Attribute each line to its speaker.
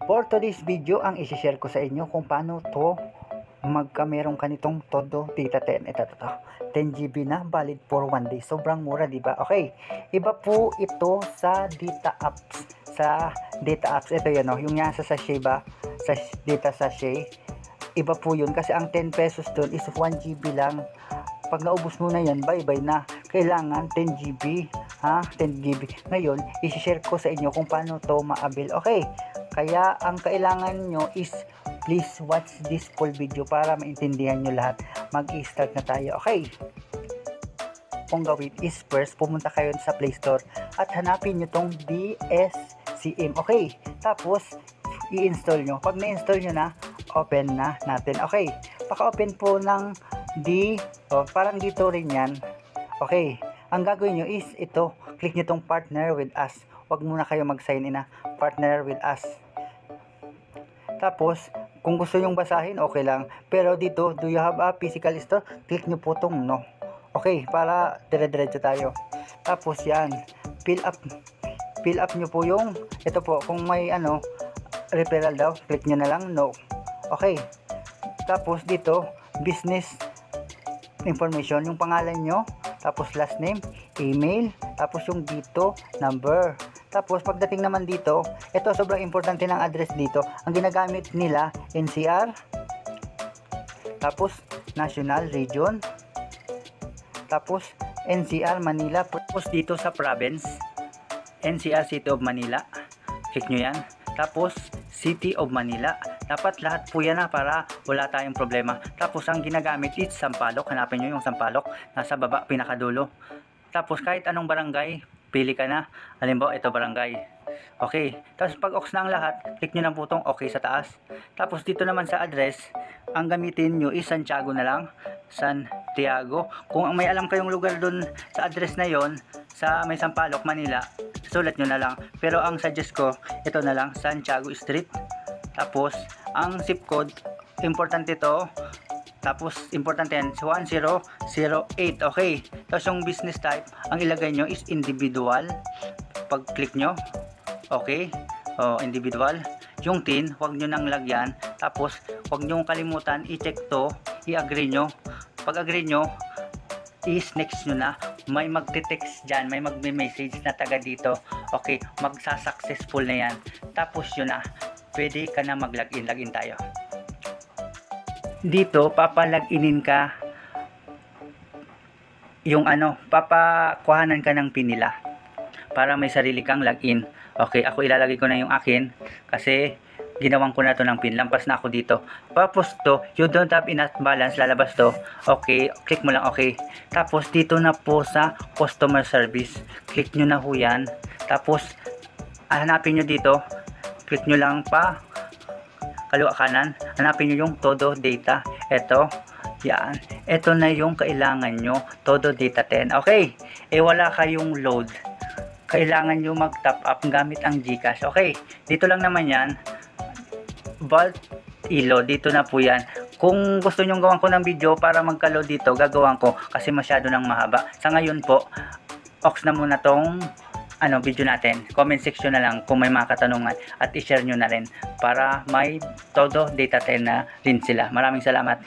Speaker 1: For today's video, ang isi-share ko sa inyo kung paano to meron ka nitong Todo Data 10. Ito. 10 GB na, valid for 1 day. Sobrang mura, di ba? Okay. Iba po ito sa data apps. Sa data apps, ito yan, yung nasa sachet ba? Sa data sachet. Iba po yun kasi ang 10 pesos doon is 1 GB lang. Pag naubos mo na yan, bye-bye na. Kailangan 10 GB. 10 GB. Ngayon, isi-share ko sa inyo kung paano to ma-avail. Okay. Kaya ang kailangan nyo is please watch this full video para maintindihan nyo lahat. Mag-i-start na tayo. Okay. Kung gawin is first, pumunta kayo sa Play Store at hanapin nyo tong DSCM. Okay. Tapos, i-install nyo. Pag na-install nyo na, open na natin. Okay. Paka-open po ng parang dito rin yan. Okay. Ang gagawin nyo is ito. Click nyo tong partner with us. Huwag muna kayo mag-sign in na partner with us. Tapos, kung gusto nyong basahin, okay lang. Pero dito, do you have a physical store? Click nyo po itong no. Okay, para dire-diretso tayo. Tapos yan, fill up nyo po yung, ito po, kung may referral daw, click nyo na lang no. Okay. Tapos dito, business information, yung pangalan nyo, tapos last name, email, tapos yung dito, number. Tapos pagdating naman dito, ito sobrang importante ng address dito. Ang ginagamit nila, NCR, tapos National Region, tapos NCR Manila, tapos dito sa province, NCR City of Manila, click nyo yan. Tapos City of Manila, dapat lahat po yan para wala tayong problema. Tapos ang ginagamit is Sampaloc, hanapin nyo yung Sampaloc, nasa baba, pinakadulo. Tapos kahit anong barangay, pili ka na. Halimbawa, ito barangay. Okay. Tapos pag ox na ang lahat, click nyo lang po itong okay sa taas. Tapos dito naman sa address, ang gamitin nyo is Santiago na lang. Santiago. Kung may alam kayong lugar dun sa address na yon, sa may Sampaloc, Manila, sulat nyo na lang. Pero ang suggest ko, ito na lang, Santiago Street. Tapos, ang zip code, importante to. Tapos, importante yan, 1008. Okay. Tapos, yung business type, ang ilagay nyo is individual. Pag-click nyo, okay. Individual. Yung TIN, huwag nyo nang lagyan. Tapos, huwag nyo kalimutan, i-check to, i-agree nyo. Pag-agree nyo, is next nyo na. May magte-text dyan, may magme-message na taga dito. Okay, magsa-successful na yan. Tapos, yun na. Pwede ka na mag-login. Login tayo. Dito, papalaginin ka yung papakuhanan ka ng pin nila para may sarili kang login. Okay, ako ilalagay ko na yung akin kasi ginawan ko na to ng pin. Lampas na ako dito. Tapos to, you don't have enough balance, lalabas to. Okay, click mo lang okay. Tapos dito na po sa customer service. Click nyo na ho yan. Tapos, hanapin nyo dito. Click nyo lang pa kaliwa kanan, hanapin nyo yung Todo Data. Ito, yan. Ito na yung kailangan nyo, Todo Data 10. Okay, wala kayong load. Kailangan nyo mag-top up gamit ang GCash. Okay, dito lang naman yan. Vault Ilo, dito na po yan. Kung gusto nyo gawan ko ng video para magka-load dito, gagawan ko kasi masyado nang mahaba. Sa ngayon po, ox na muna tong video natin. Comment section na lang kung may mga katanungan at i-share nyo na rin para may Todo Data 10 na rin sila. Maraming salamat.